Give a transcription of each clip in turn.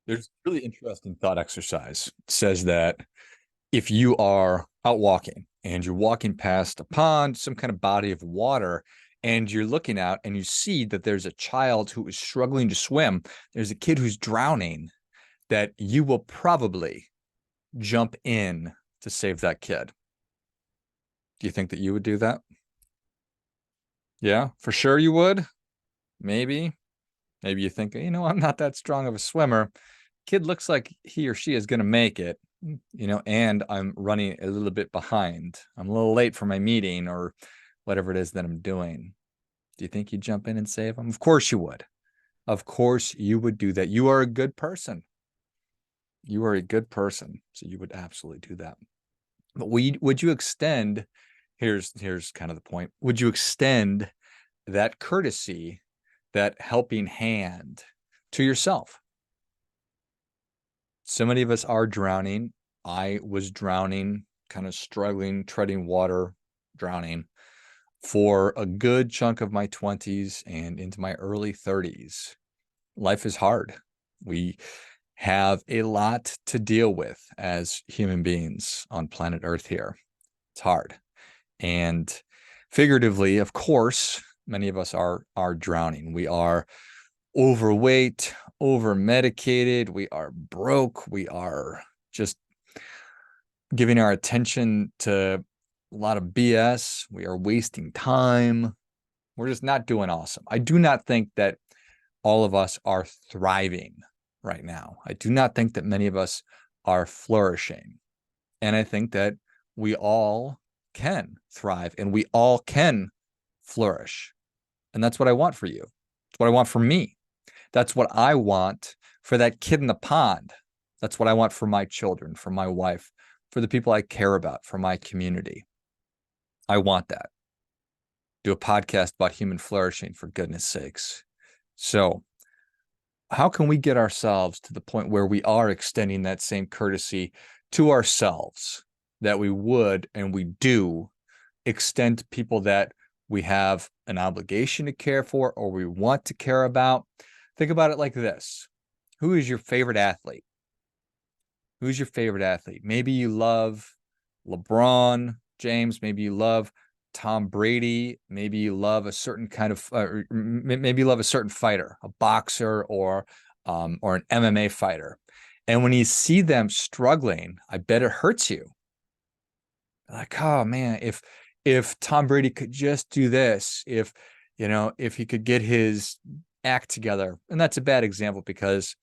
There's a really interesting thought exercise. It says that if you are out walking and you're walking past a pond, some kind of body of water, and you're looking out and you see that there's a child who is struggling to swim, there's a kid who's drowning, that you will probably jump in to save that kid. Do you think that you would do that? Yeah, for sure you would. Maybe. Maybe you think, I'm not that strong of a swimmer. Kid looks like he or she is going to make it, and I'm running a little bit behind. I'm a little late for my meeting or whatever it is that I'm doing. Do you think you'd jump in and save them? Of course you would. Of course you would do that. You are a good person. You are a good person. So you would absolutely do that. But would you extend, here's kind of the point. Would you extend that courtesy, that helping hand to yourself? So many of us are drowning. I was drowning, kind of struggling, treading water, drowning for a good chunk of my 20s and into my early 30s. Life is hard. We have a lot to deal with as human beings on planet Earth here. It's hard. And figuratively, of course, many of us are drowning. We are overweight, over medicated, we are broke, we are just giving our attention to a lot of BS, we are wasting time, we're just not doing awesome. I do not think that all of us are thriving right now. I do not think that many of us are flourishing. And I think that we all can thrive and we all can flourish. And that's what I want for you. It's what I want for me. That's what I want for that kid in the pond. That's what I want for my children, for my wife, for the people I care about, for my community. I want that. Do a podcast about human flourishing, for goodness sakes. So, how can we get ourselves to the point where we are extending that same courtesy to ourselves that we would and we do extend to people that we have an obligation to care for or we want to care about? Think about it like this. Who is your favorite athlete? Who's your favorite athlete? Maybe you love LeBron James. Maybe you love Tom Brady. Maybe you love a certain kind of, maybe you love a certain fighter, a boxer or an MMA fighter. And when you see them struggling, I bet it hurts you. Like, oh man, if Tom Brady could just do this, if he could get his act together. And that's a bad example because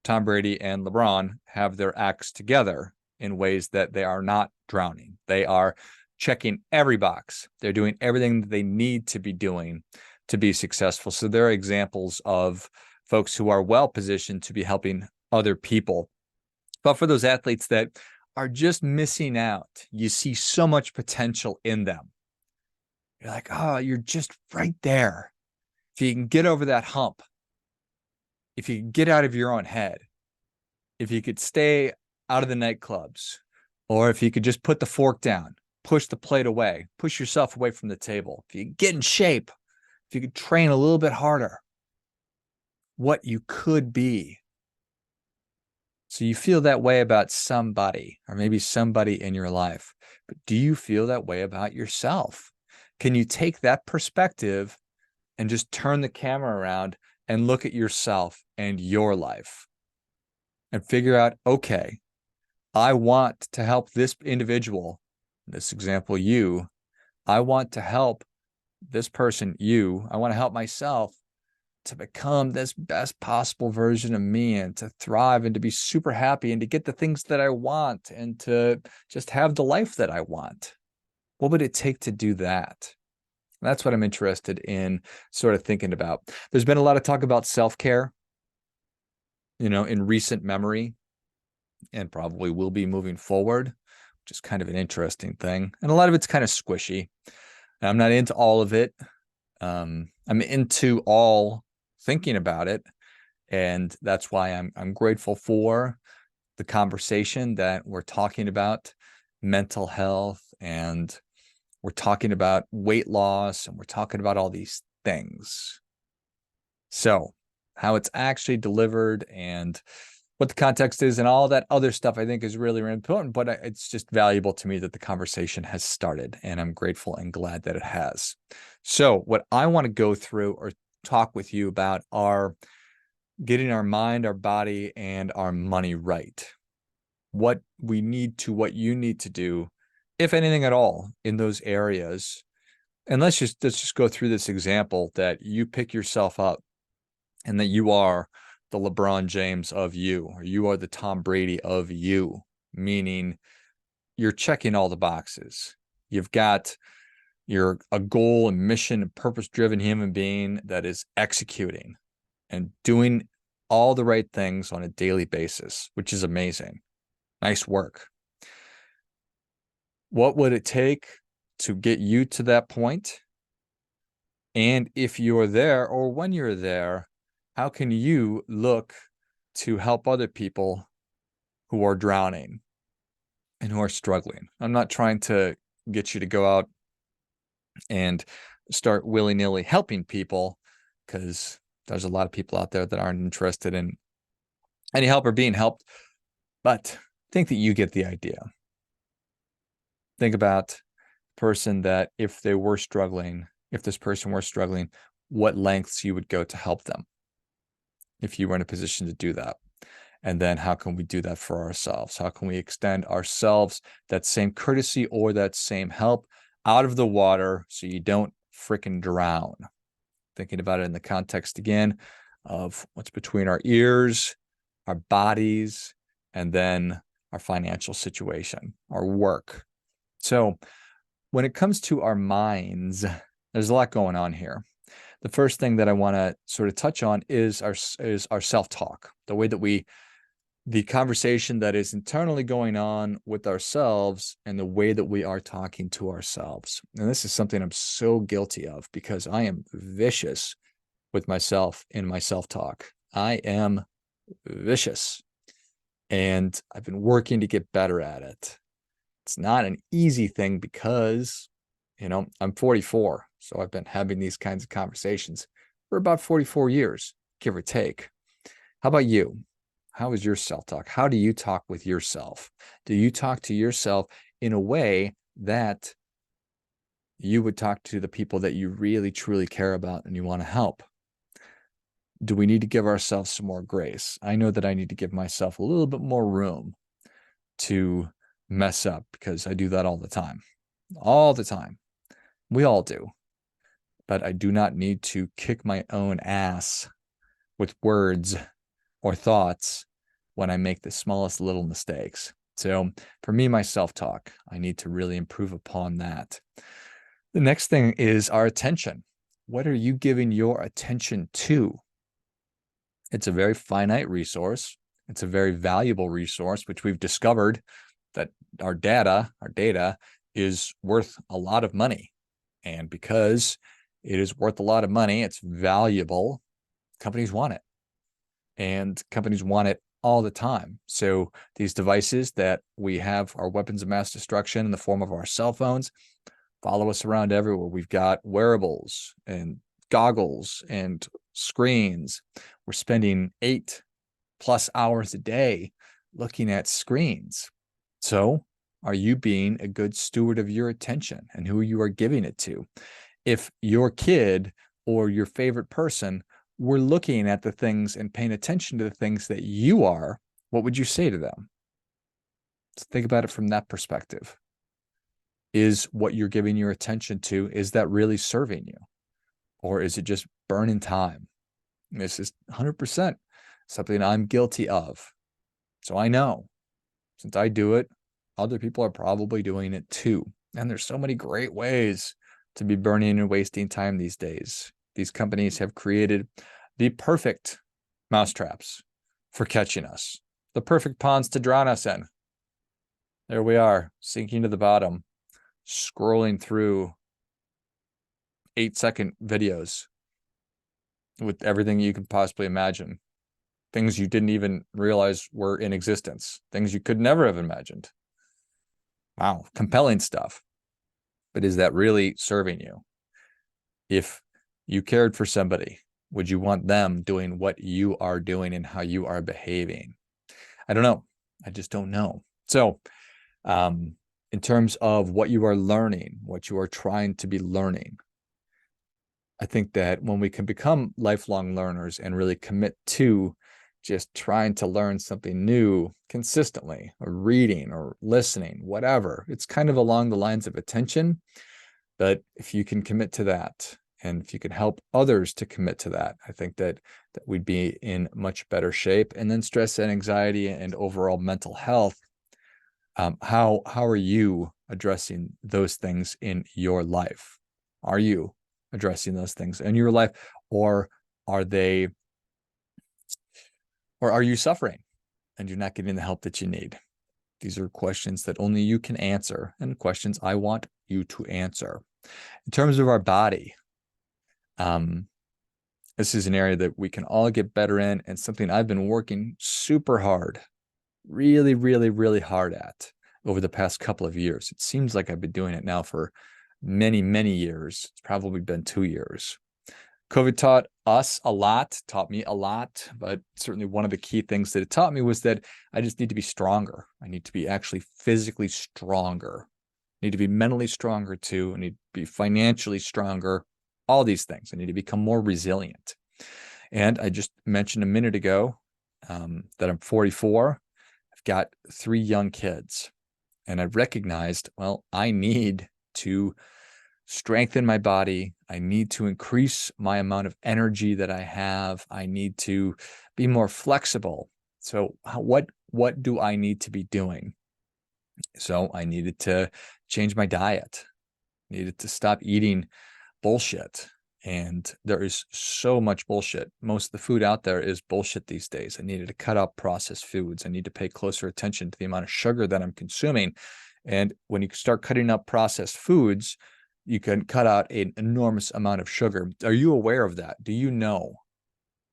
Tom Brady and LeBron have their acts together in ways that they are not drowning. They are checking every box. They're doing everything that they need to be doing to be successful. So they're examples of folks who are well positioned to be helping other people. But for those athletes that are just missing out, you see so much potential in them. You're like, oh, you're just right there. If you can get over that hump, if you can get out of your own head, if you could stay out of the nightclubs, or if you could just put the fork down, push the plate away, push yourself away from the table, if you get in shape, if you could train a little bit harder, what you could be. So you feel that way about somebody, or maybe somebody in your life, but do you feel that way about yourself? Can you take that perspective and just turn the camera around and look at yourself and your life and figure out, okay, I want to help this individual, this example, you, I want to help this person, you, I want to help myself to become this best possible version of me and to thrive and to be super happy and to get the things that I want and to just have the life that I want. What would it take to do that? That's what I'm interested in sort of thinking about. There's been a lot of talk about self-care, in recent memory, and probably will be moving forward, which is kind of an interesting thing. And a lot of it's kind of squishy. And I'm not into all of it. I'm into all thinking about it. And that's why I'm grateful for the conversation that we're talking about mental health, and we're talking about weight loss, and we're talking about all these things. So how it's actually delivered and what the context is and all that other stuff I think is really, really important, but it's just valuable to me that the conversation has started, and I'm grateful and glad that it has. So what I want to go through or talk with you about are getting our mind, our body, and our money right. What we need to, what you need to do, if anything at all, in those areas. And let's just go through this example that you pick yourself up and that you are the LeBron James of you, or you are the Tom Brady of you, meaning you're checking all the boxes. You're a goal and mission and purpose-driven human being that is executing and doing all the right things on a daily basis, which is amazing. Nice work. What would it take to get you to that point? And if you're there, or when you're there, how can you look to help other people who are drowning and who are struggling? I'm not trying to get you to go out and start willy-nilly helping people, because there's a lot of people out there that aren't interested in any help or being helped, but think that you get the idea. Think about the person that if this person were struggling, what lengths you would go to help them if you were in a position to do that. And then how can we do that for ourselves? How can we extend ourselves that same courtesy or that same help out of the water so you don't freaking drown? Thinking about it in the context again of what's between our ears, our bodies, and then our financial situation, our work. So when it comes to our minds, there's a lot going on here. The first thing that I want to sort of touch on is our self-talk, the way that the conversation that is internally going on with ourselves and the way that we are talking to ourselves. And this is something I'm so guilty of because I am vicious with myself in my self-talk. I am vicious, and I've been working to get better at it. It's not an easy thing because, I'm 44, so I've been having these kinds of conversations for about 44 years, give or take. How about you? How is your self-talk? How do you talk with yourself? Do you talk to yourself in a way that you would talk to the people that you really, truly care about and you want to help? Do we need to give ourselves some more grace? I know that I need to give myself a little bit more room to mess up because I do that all the time. All the time. We all do. But I do not need to kick my own ass with words or thoughts when I make the smallest little mistakes. So for me, my self-talk, I need to really improve upon that. The next thing is our attention. What are you giving your attention to? It's a very finite resource. It's a very valuable resource, which we've discovered that our data is worth a lot of money. And because it is worth a lot of money, it's valuable, companies want it. And companies want it all the time. So these devices that we have are weapons of mass destruction in the form of our cell phones, follow us around everywhere. We've got wearables and goggles and screens. We're spending 8+ hours a day looking at screens. So are you being a good steward of your attention and who you are giving it to? If your kid or your favorite person were looking at the things and paying attention to the things that you are, what would you say to them? Let's think about it from that perspective. Is what you're giving your attention to, is that really serving you? Or is it just burning time? This is 100% something I'm guilty of. So I know, since I do it, other people are probably doing it too. And there's so many great ways to be burning and wasting time these days. These companies have created the perfect mousetraps for catching us, the perfect ponds to drown us in. There we are, sinking to the bottom, scrolling through 8-second videos with everything you could possibly imagine. Things you didn't even realize were in existence. Things you could never have imagined. Wow, compelling stuff. But is that really serving you? If you cared for somebody, would you want them doing what you are doing and how you are behaving? I don't know. I just don't know. So, in terms of what you are learning, what you are trying to be learning, I think that when we can become lifelong learners and really commit to just trying to learn something new consistently, or reading or listening, whatever, it's kind of along the lines of attention. But if you can commit to that, and if you can help others to commit to that, I think that we'd be in much better shape. And then stress and anxiety and overall mental health. How are you addressing those things in your life? Are you addressing those things in your life, or are they, or are you suffering and you're not getting the help that you need? These are questions that only you can answer, and questions I want you to answer. In terms of our body, this is an area that we can all get better in, and something I've been working super hard, really, really, really hard at over the past couple of years. It seems like I've been doing it now for many, many years. It's probably been 2 years. COVID taught us a lot, taught me a lot, but certainly one of the key things that it taught me was that I just need to be stronger. I need to be actually physically stronger. I need to be mentally stronger too. I need to be financially stronger. All these things. I need to become more resilient. And I just mentioned a minute ago that I'm 44. I've got 3 young kids. And I recognized, well, I need to strengthen my body. I need to increase my amount of energy that I have. I need to be more flexible. So what do I need to be doing? So I needed to change my diet. Needed to stop eating bullshit. And there is so much bullshit. Most of the food out there is bullshit these days. I needed to cut out processed foods. I need to pay closer attention to the amount of sugar that I'm consuming. And when you start cutting up processed foods, you can cut out an enormous amount of sugar. Are you aware of that? Do you know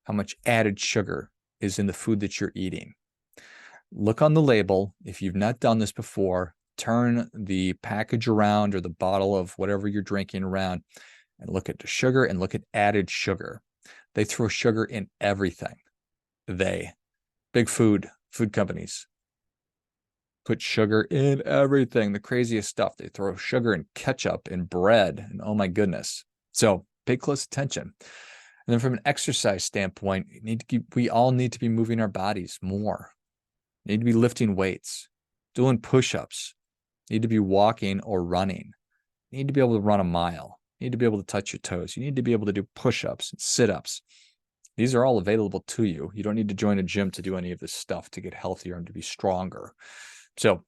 how much added sugar is in the food that you're eating? Look on the label. If you've not done this before, turn the package around, or the bottle of whatever you're drinking around, and look at the sugar and look at added sugar. They throw sugar in everything. Big food companies put sugar in everything, the craziest stuff. They throw sugar in ketchup and bread, and oh my goodness. So pay close attention. And then from an exercise standpoint, we all need to be moving our bodies more. Need to be lifting weights, doing push-ups, need to be walking or running. You need to be able to run a mile. You need to be able to touch your toes. You need to be able to do push-ups and sit-ups. These are all available to you. You don't need to join a gym to do any of this stuff to get healthier and to be stronger. So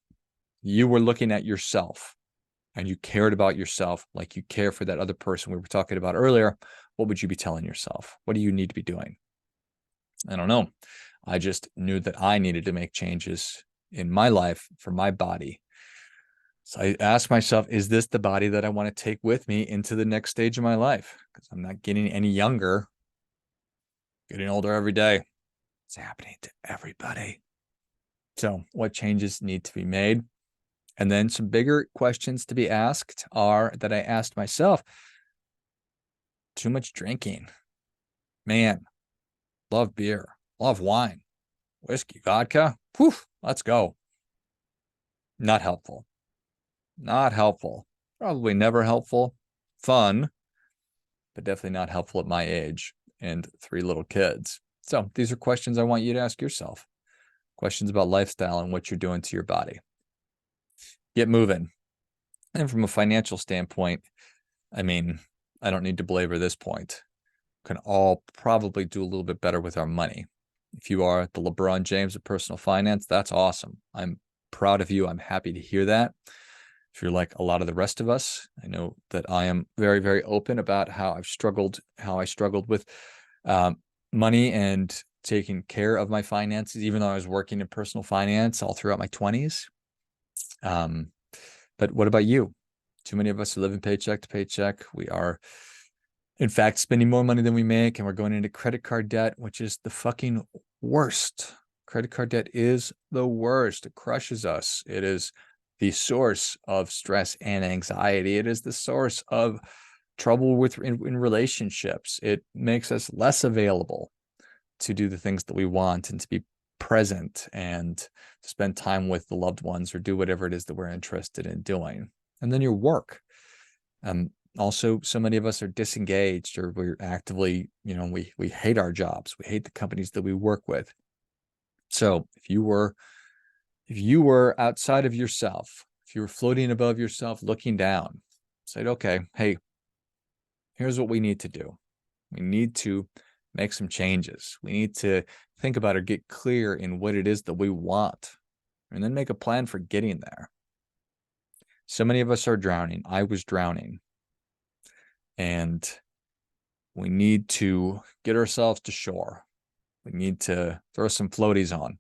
you were looking at yourself and you cared about yourself like you care for that other person we were talking about earlier. What would you be telling yourself? What do you need to be doing? I don't know. I just knew that I needed to make changes in my life for my body. So I asked myself, is this the body that I want to take with me into the next stage of my life? Because I'm not getting any younger, getting older every day. It's happening to everybody. So what changes need to be made? And then some bigger questions to be asked are that I asked myself. Too much drinking. Man, love beer, love wine, whiskey, vodka. Whew, let's go. Not helpful. Not helpful. Probably never helpful. Fun, but definitely not helpful at my age and 3 little kids. So these are questions I want you to ask yourself. Questions about lifestyle and what you're doing to your body. Get moving. And from a financial standpoint, I mean, I don't need to belabor this point. Can all probably do a little bit better with our money. If you are the LeBron James of personal finance, that's awesome. I'm proud of you. I'm happy to hear that. If you're like a lot of the rest of us, I know that I am very, very open about how I struggled with money and taking care of my finances, even though I was working in personal finance all throughout my 20s. But what about you? Too many of us are living paycheck to paycheck. We are, in fact, spending more money than we make, and we're going into credit card debt, which is the fucking worst. Credit card debt is the worst. It crushes us. It is the source of stress and anxiety. It is the source of trouble in relationships. It makes us less available to do the things that we want and to be present and to spend time with the loved ones or do whatever it is that we're interested in doing. And then your work. Also, so many of us are disengaged, or we're actively, we hate our jobs. We hate the companies that we work with. So if you were outside of yourself, if you were floating above yourself, looking down, said, okay, hey, here's what we need to do. We need to make some changes. We need to think about or get clear in what it is that we want, and then make a plan for getting there. So many of us are drowning. I was drowning. And we need to get ourselves to shore. We need to throw some floaties on,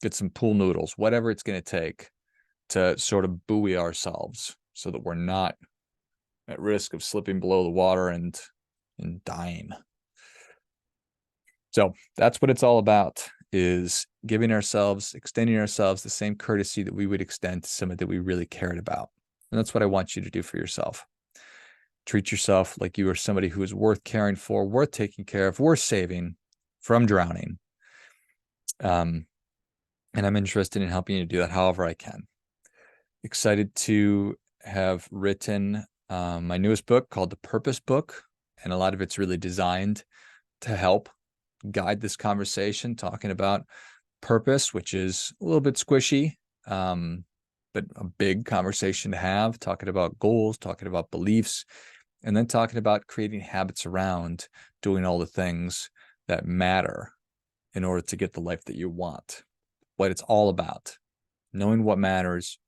get some pool noodles, whatever it's going to take to sort of buoy ourselves so that we're not at risk of slipping below the water and dying. So that's what it's all about, is giving ourselves, extending ourselves the same courtesy that we would extend to someone that we really cared about. And that's what I want you to do for yourself. Treat yourself like you are somebody who is worth caring for, worth taking care of, worth saving from drowning. And I'm interested in helping you to do that however I can. Excited to have written my newest book called The Purpose Book. And a lot of it's really designed to help guide this conversation, talking about purpose, which is a little bit squishy, but a big conversation to have, talking about goals, talking about beliefs, and then talking about creating habits around doing all the things that matter in order to get the life that you want. What it's all about, knowing what matters,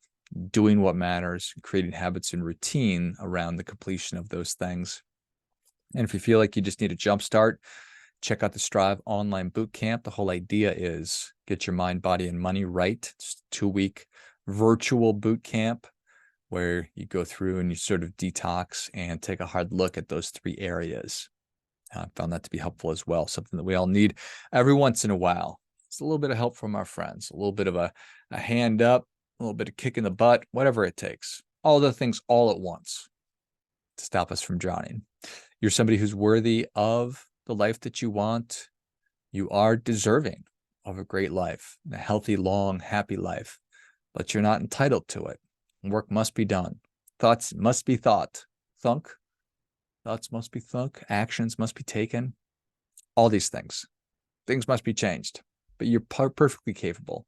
doing what matters, creating habits and routine around the completion of those things. And if you feel like you just need a jump start, check out the Strive Online Bootcamp. The whole idea is get your mind, body, and money right. It's a 2-week virtual bootcamp where you go through and you sort of detox and take a hard look at those 3 areas. I found that to be helpful as well, something that we all need every once in a while. It's a little bit of help from our friends, a little bit of a hand up, a little bit of kick in the butt, whatever it takes. All the things all at once to stop us from drowning. You're somebody who's worthy of the life that you want. You are deserving of a great life, a healthy, long, happy life, but you're not entitled to it. Work must be done. Thoughts must be thought. Thunk. Thoughts must be thunk. Actions must be taken. All these things. Things must be changed. But you're perfectly capable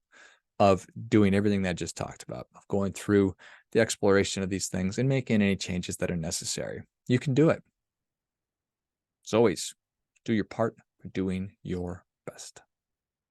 of doing everything that I just talked about, of going through the exploration of these things and making any changes that are necessary. You can do it. As always, do your part for doing your best.